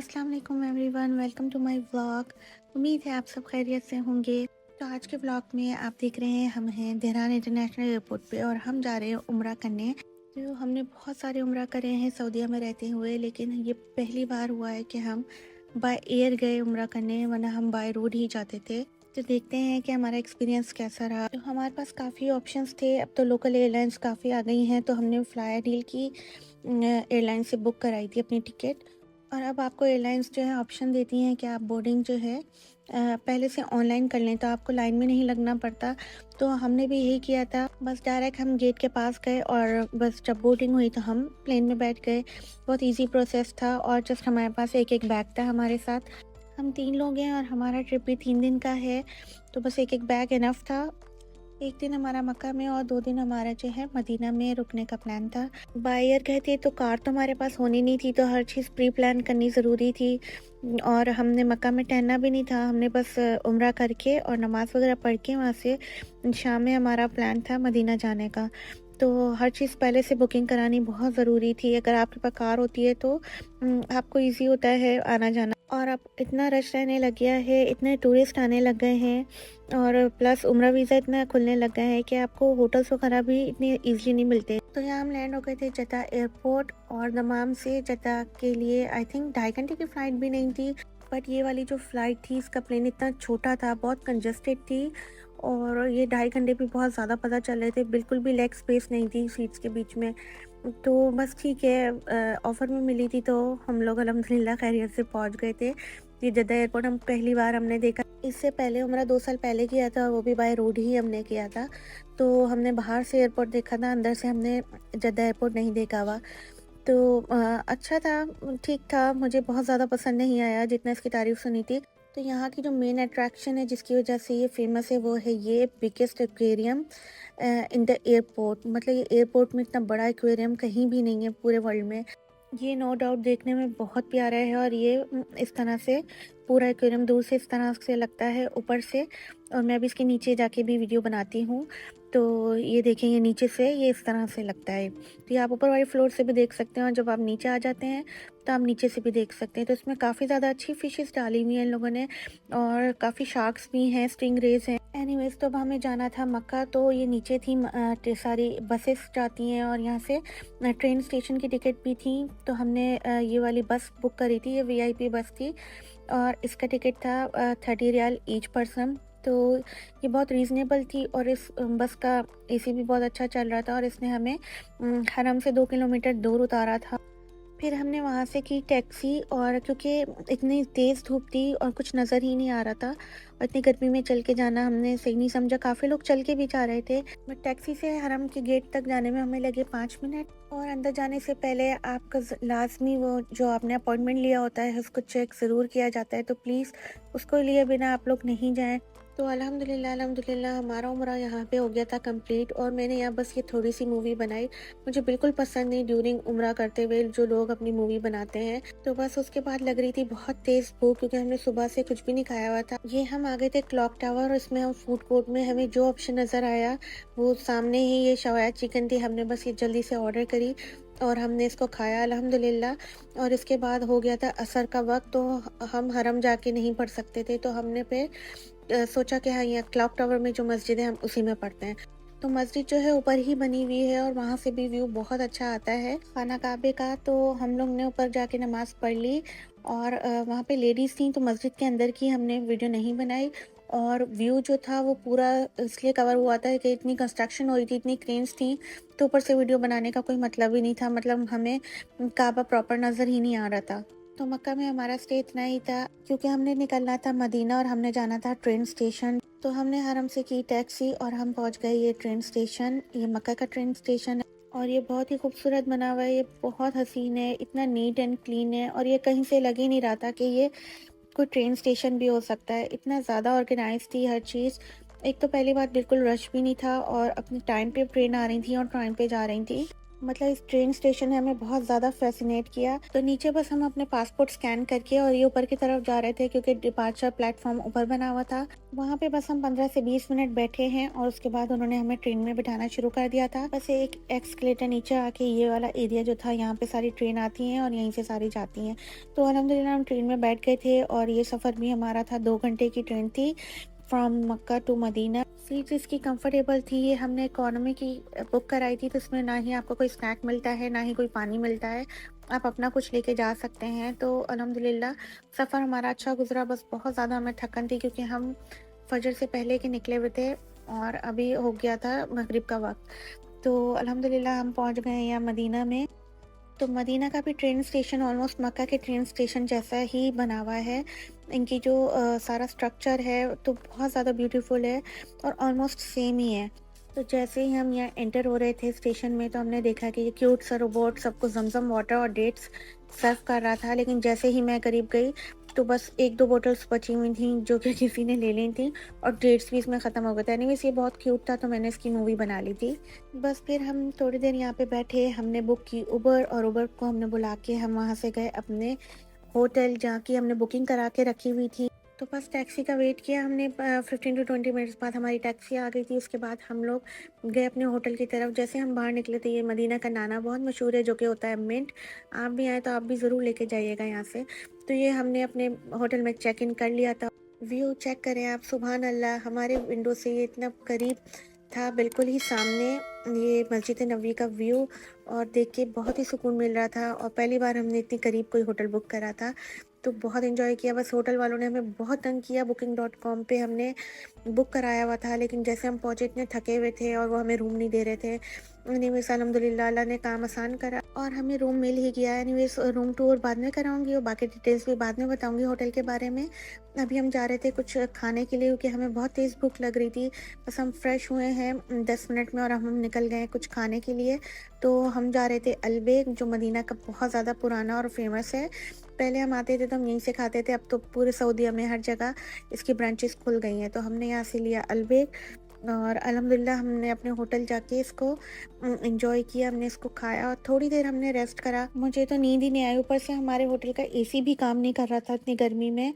अस्सलाम वालेकुम everyone, welcome to my vlog. उम्मीद है आप सब खैरियत से होंगे। तो आज के व्लॉग में आप देख रहे हैं हम हैं देहरान इंटरनेशनल एयरपोर्ट पे और हम जा रहे हैं उम्रा करने। तो हमने बहुत सारे उम्रा करे हैं सऊदीया में रहते हुए, लेकिन ये पहली बार हुआ है कि हम बाय एयर गए उम्रा करने, वरना हम बाय रोड ही जाते थे। तो देखते हैं कि हमारा एक्सपीरियंस कैसा रहा। तो हमारे पास काफ़ी ऑप्शंस थे, अब तो लोकल एयरलाइंस काफ़ी आ गई हैं, तो हमने फ्लाई डील की एयरलाइन से बुक कराई थी अपनी टिकट। और अब आपको एयरलाइंस जो है ऑप्शन देती हैं कि आप बोर्डिंग जो है पहले से ऑनलाइन कर लें, तो आपको लाइन में नहीं लगना पड़ता। तो हमने भी यही किया था, बस डायरेक्ट हम गेट के पास गए और बस जब बोर्डिंग हुई तो हम प्लेन में बैठ गए। बहुत इजी प्रोसेस था और जस्ट हमारे पास एक एक बैग था हमारे साथ। हम 3 लोग हैं और हमारा ट्रिप भी 3 दिन का है, तो बस एक एक बैग इनफ था। एक दिन हमारा मक्का में और 2 दिन हमारा जो है मदीना में रुकने का प्लान था। बाय एयर गए थे तो कार तो हमारे पास होनी नहीं थी, तो हर चीज़ प्री प्लान करनी ज़रूरी थी। और हमने मक्का में ठहरना भी नहीं था, हमने बस उम्रा करके और नमाज़ वगैरह पढ़ के वहाँ से शाम में हमारा प्लान था मदीना जाने का। तो हर चीज़ पहले से बुकिंग करानी बहुत ज़रूरी थी। अगर आपके पास कार होती है तो आपको ईज़ी होता है आना जाना। और अब इतना रश रहने लग गया है, इतने टूरिस्ट आने लग गए हैं और प्लस उम्रा वीज़ा इतना खुलने लग गया है कि आपको होटल्स वगैरह भी इतने ईज़िली नहीं मिलते। तो यहाँ हम लैंड हो गए थे जद्दा एयरपोर्ट और दमाम से जद्दा के लिए आई थिंक 2.5 घंटे की फ़्लाइट भी नहीं थी। बट ये वाली जो फ़्लाइट थी, इसका प्लेन इतना छोटा था, बहुत कंजस्टेड थी और ये 2.5 घंटे भी बहुत ज़्यादा पता चल रहे थे, बिल्कुल भी लेग स्पेस नहीं थी सीट्स के बीच में। तो बस ठीक है, ऑफ़र में मिली थी तो हम लोग अल्हम्दुलिल्लाह खैरियत से पहुंच गए थे। ये जद्दा एयरपोर्ट हम पहली बार हमने देखा। इससे पहले उम्रा 2 साल पहले किया था, वो भी बाय रोड ही हमने किया था। तो हमने बाहर से एयरपोर्ट देखा था, अंदर से हमने जद्दा एयरपोर्ट नहीं देखा हुआ। तो अच्छा था, ठीक था, मुझे बहुत ज़्यादा पसंद नहीं आया जितना इसकी तारीफ़ सुनी थी। तो यहाँ की जो मेन अट्रैक्शन है जिसकी वजह से ये फेमस है, वो है ये biggest aquarium in the airport. मतलब ये एयरपोर्ट में इतना बड़ा एक्वेरियम कहीं भी नहीं है पूरे वर्ल्ड में। ये नो डाउट देखने में बहुत प्यारा है और ये इस तरह से पूरा एक्वेरियम दूर से इस तरह से लगता है ऊपर से। और मैं अभी इसके नीचे जाके भी वीडियो बनाती हूँ, तो ये देखें, ये नीचे से ये इस तरह से लगता है। तो ये आप ऊपर वाली फ्लोर से भी देख सकते हैं और जब आप नीचे आ जाते हैं तो आप नीचे से भी देख सकते हैं। तो इसमें काफ़ी ज़्यादा अच्छी फिशेस डाली हुई हैं इन लोगों ने और काफ़ी शार्क्स भी हैं, स्टिंग रेज हैं। एनीवेज, तो अब हमें जाना था मक्का, तो ये नीचे थी सारी बसेस जाती हैं और यहाँ से ट्रेन स्टेशन की टिकट भी थी। तो हमने ये वाली बस बुक करी थी, ये वीआईपी बस थी और इसका टिकट था 30 रियाल ईच पर्सन। तो ये बहुत रीज़नेबल थी और इस बस का एसी भी बहुत अच्छा चल रहा था और इसने हमें हरम से 2 किलोमीटर दूर उतारा था। फिर हमने वहाँ से की टैक्सी और क्योंकि इतनी तेज़ धूप थी और कुछ नज़र ही नहीं आ रहा था और इतनी गर्मी में चल के जाना हमने सही नहीं समझा। काफ़ी लोग चल के भी जा रहे थे, बट टैक्सी से हरम के गेट तक जाने में हमें लगे 5 मिनट। और अंदर जाने से पहले आपका लाजमी वो जो आपने अपॉइंटमेंट लिया होता है उसको चेक ज़रूर किया जाता है, तो प्लीज़ उसको लिए बिना आप लोग नहीं जाएँ। तो अल्हम्दुलिल्लाह हमारा उम्रा यहाँ पे हो गया था कंप्लीट और मैंने यहाँ बस ये थोड़ी सी मूवी बनाई। मुझे बिल्कुल पसंद नहीं ड्यूरिंग उम्रा करते हुए जो लोग अपनी मूवी बनाते हैं। तो बस उसके बाद लग रही थी बहुत तेज़ भूख, क्योंकि हमने सुबह से कुछ भी नहीं खाया हुआ था। ये हम आ गए थे क्लॉक टावर और इसमें हम फूड कोर्ट में हमें जो ऑप्शन नज़र आया वो सामने ही ये शवाया चिकन थी। हमने बस ये जल्दी से ऑर्डर करी और हमने इसको खाया अल्हम्दुलिल्लाह। और इसके बाद हो गया था असर का वक्त, तो हम हरम जाके नहीं पढ़ सकते थे, तो हमने फिर सोचा कि हाँ, यहाँ क्लॉक टावर में जो मस्जिद है हम उसी में पढ़ते हैं। तो मस्जिद जो है ऊपर ही बनी हुई है और वहाँ से भी व्यू बहुत अच्छा आता है खाना काबे का। तो हम लोग ने ऊपर जाके नमाज़ पढ़ ली और वहाँ पे लेडीज़ थी, तो मस्जिद के अंदर की हमने वीडियो नहीं बनाई। और व्यू जो था वो पूरा इसलिए कवर हुआ था कि इतनी कंस्ट्रक्शन हो रही थी, इतनी क्रेन्स थी, तो ऊपर से वीडियो बनाने का कोई मतलब ही नहीं था। मतलब हमें काबा प्रॉपर नज़र ही नहीं आ रहा था। तो मक्का में हमारा स्टे इतना ही था, क्योंकि हमने निकलना था मदीना और हमने जाना था ट्रेन स्टेशन। तो हमने हरम से की टैक्सी और हम पहुंच गए ये ट्रेन स्टेशन। ये मक्का का ट्रेन स्टेशन है और ये बहुत ही खूबसूरत बना हुआ है, ये बहुत हसीन है, इतना नीट एंड क्लीन है और ये कहीं से लग ही नहीं रहा था कि ये कोई ट्रेन स्टेशन भी हो सकता है। इतना ज़्यादा ऑर्गेनाइज थी हर चीज़। एक तो पहली बात बिल्कुल रश भी नहीं था और अपने टाइम पे ट्रेन आ रही थी और टाइम पे जा रही थी। मतलब इस ट्रेन स्टेशन ने हमें बहुत ज़्यादा फ़ैसिनेट किया। तो नीचे बस हम अपने पासपोर्ट स्कैन करके और ये ऊपर की तरफ जा रहे थे क्योंकि डिपार्चर प्लेटफ़ॉर्म ऊपर बना हुआ था। वहाँ पे बस हम 15 से 20 मिनट बैठे हैं और उसके बाद उन्होंने हमें ट्रेन में बिठाना शुरू कर दिया था। बस एक एस्केलेटर नीचे आके ये वाला एरिया जो था, यहाँ पे सारी ट्रेन आती हैं और यहीं से सारी जाती हैं। तो अल्हम्दुलिल्लाह हम ट्रेन में बैठ गए थे और ये सफ़र भी हमारा था, 2 घंटे की ट्रेन थी from Mecca to Medina. Seats इसकी कंफर्टेबल थी। ये हमने इकोनॉमी की बुक कराई थी, तो इसमें ना ही आपको कोई स्नैक मिलता है, ना ही कोई पानी मिलता है। आप अपना कुछ लेके जा सकते हैं। तो अल्हम्दुलिल्लाह सफ़र हमारा अच्छा गुज़रा। बस बहुत ज़्यादा हमें थकन थी क्योंकि हम फजर से पहले के निकले हुए थे और अभी हो गया था मगरिब का वक़्त। तो अल्हम्दुलिल्लाह हम पहुँच गए हैं यहाँ मदीना में। तो मदीना का भी ट्रेन स्टेशन ऑलमोस्ट मक्का के ट्रेन स्टेशन जैसा ही बना हुआ है। इनकी जो सारा स्ट्रक्चर है तो बहुत ज़्यादा ब्यूटीफुल है और ऑलमोस्ट सेम ही है। तो जैसे ही हम यहाँ एंटर हो रहे थे स्टेशन में, तो हमने देखा कि ये क्यूट सा रोबोट सबको ज़मज़म वाटर और डेट्स सर्व कर रहा था। लेकिन जैसे ही मैं करीब गई तो बस 1-2 बॉटल्स बची हुई थी जो कि किसी ने ले ली थी और डेट्स भी इसमें ख़त्म हो गए थे। एनीवेज़ ये बहुत क्यूट था तो मैंने इसकी मूवी बना ली थी। बस फिर हम थोड़ी देर यहाँ पे बैठे, हमने बुक की उबर और उबर को हमने बुला के हम वहाँ से गए अपने होटल जहाँ की हमने बुकिंग करा के रखी हुई थी। तो बस टैक्सी का वेट किया हमने। 15 टू 20 मिनट्स बाद हमारी टैक्सी आ गई थी। उसके बाद हम लोग गए अपने होटल की तरफ। जैसे हम बाहर निकले थे, ये मदीना का नाना बहुत मशहूर है जो कि होता है मिंट। आप भी आए तो आप भी ज़रूर लेके जाइएगा यहाँ से। तो ये हमने अपने होटल में चेक इन कर लिया था। व्यू चेक करें आप, सुभान अल्लाह, हमारे विंडो से ये इतना करीब था, बिल्कुल ही सामने ये मस्जिद नबवी का व्यू, और देख के बहुत ही सुकून मिल रहा था। और पहली बार हमने इतनी करीब कोई होटल बुक करा था, तो बहुत एंजॉय किया। बस होटल वालों ने हमें बहुत तंग किया। booking.com पे हमने बुक कराया हुआ था, लेकिन जैसे हम पहुँचे इतने थके हुए थे और वो हमें रूम नहीं दे रहे थे। एनीवेज़ अल्हम्दुलिल्लाह अल्लाह ने काम आसान करा और हमें रूम मिल ही गया। एनीवेज़ रूम टूर बाद में कराऊंगी और बाकी डिटेल्स भी बाद में बताऊंगी होटल के बारे में। अभी हम जा रहे थे कुछ खाने के लिए क्योंकि हमें बहुत तेज़ भूख लग रही थी। बस हम फ्रेश हुए हैं 10 मिनट में और हम निकल गए हैं कुछ खाने के लिए। तो हम जा रहे थे अलबेग, जो मदीना का बहुत ज़्यादा पुराना और फेमस है। पहले हम आते थे तो हम यहीं से खाते थे, अब तो पूरे सऊदीया में हर जगह इसकी ब्रांचेस खुल गई हैं। तो हमने यहाँ से लिया अलबेग और अल्हम्दुलिल्लाह हमने अपने होटल जाके इसको एंजॉय किया। हमने इसको खाया और थोड़ी देर हमने रेस्ट करा। मुझे तो नींद ही नहीं आई, ऊपर से हमारे होटल का एसी भी काम नहीं कर रहा था इतनी गर्मी में।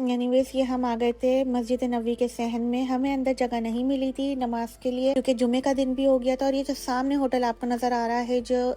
एनीवेज ये हम आ गए थे मस्जिद नबवी के सहन में। हमें अंदर जगह नहीं मिली थी नमाज के लिए क्योंकि जुमे का दिन भी हो गया था। और ये जो सामने होटल आपको नज़र आ रहा है, जो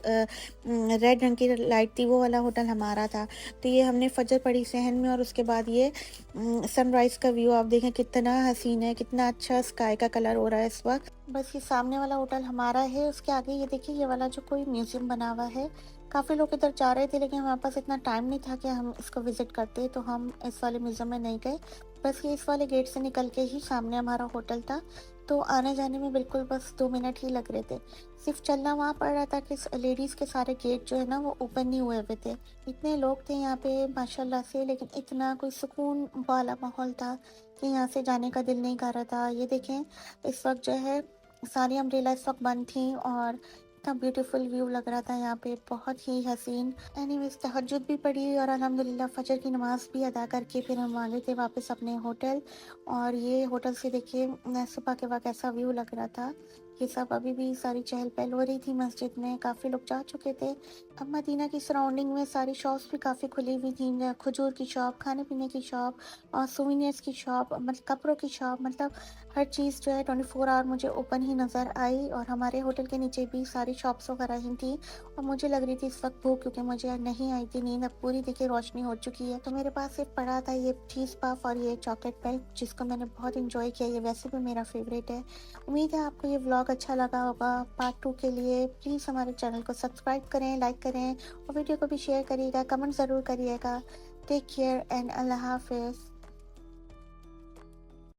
रेड रंग की लाइट थी, वो वाला होटल हमारा था। तो ये हमने फजर पढ़ी सहन में और उसके बाद ये सनराइज़ का व्यू आप देखें कितना हसीन है, कितना अच्छा स्काई का कलर हो रहा है इस वक्त। बस ये सामने वाला होटल हमारा है। उसके आगे ये देखिए, ये वाला जो कोई म्यूजियम बना हुआ है। काफ़ी लोग इधर जा रहे थे लेकिन हमारे पास इतना टाइम नहीं था कि हम इसको विजिट करते, तो हम इस वाले म्यूजियम में नहीं गए। बस ये इस वाले गेट से निकल के ही सामने हमारा होटल था, तो आने जाने में बिल्कुल बस 2 मिनट ही लग रहे थे। सिर्फ चलना वहाँ पड़ रहा था कि लेडीज़ के सारे गेट जो है ना वो ओपन नहीं हुए हुए थे। इतने लोग थे यहाँ पे माशाल्लाह से, लेकिन इतना कोई सुकून वाला माहौल था कि यहाँ से जाने का दिल नहीं कर रहा था। ये देखें, इस वक्त जो है सारी अम्ब्रेला इस वक्त बंद थी और इतना ब्यूटीफुल व्यू लग रहा था यहाँ पे, बहुत ही हसीन। एनीवेज तहज्जुद भी पढ़ी और अल्हम्दुलिल्लाह फजर की नमाज भी अदा करके फिर हम आ गए थे वापस अपने होटल। और ये होटल से देखिए सुबह के वक्त ऐसा व्यू लग रहा था। ये सब अभी भी सारी चहल पहल हो रही थी मस्जिद में, काफ़ी लोग जा चुके थे। अब मदीना की सराउंडिंग में सारी शॉप्स भी काफ़ी खुली हुई थी, खजूर की शॉप, खाने पीने की शॉप और सोविनियर्स की शॉप, मतलब कपड़ों की शॉप, मतलब हर चीज़ जो है 24 आवर मुझे ओपन ही नज़र आई। और हमारे होटल के नीचे भी सारी शॉप्स वगैरह ही थी और मुझे लग रही थी इस वक्त भूख, क्योंकि मुझे नहीं आई थी नींद। अब पूरी देखिए रोशनी हो चुकी है। तो मेरे पास सिर्फ पड़ा था ये चीज़ पफ और ये चॉकलेट पेल्ट, जिसको मैंने बहुत इंजॉय किया। ये वैसे भी मेरा फेवरेट है। उम्मीद है आपको ये व्लॉग अच्छा लगा होगा। पार्ट 2 के लिए प्लीज़ हमारे चैनल को सब्सक्राइब करें, लाइक करें और वीडियो को भी शेयर करिएगा, कमेंट ज़रूर करिएगा। टेक केयर एंड अल्लाह हाफिज़।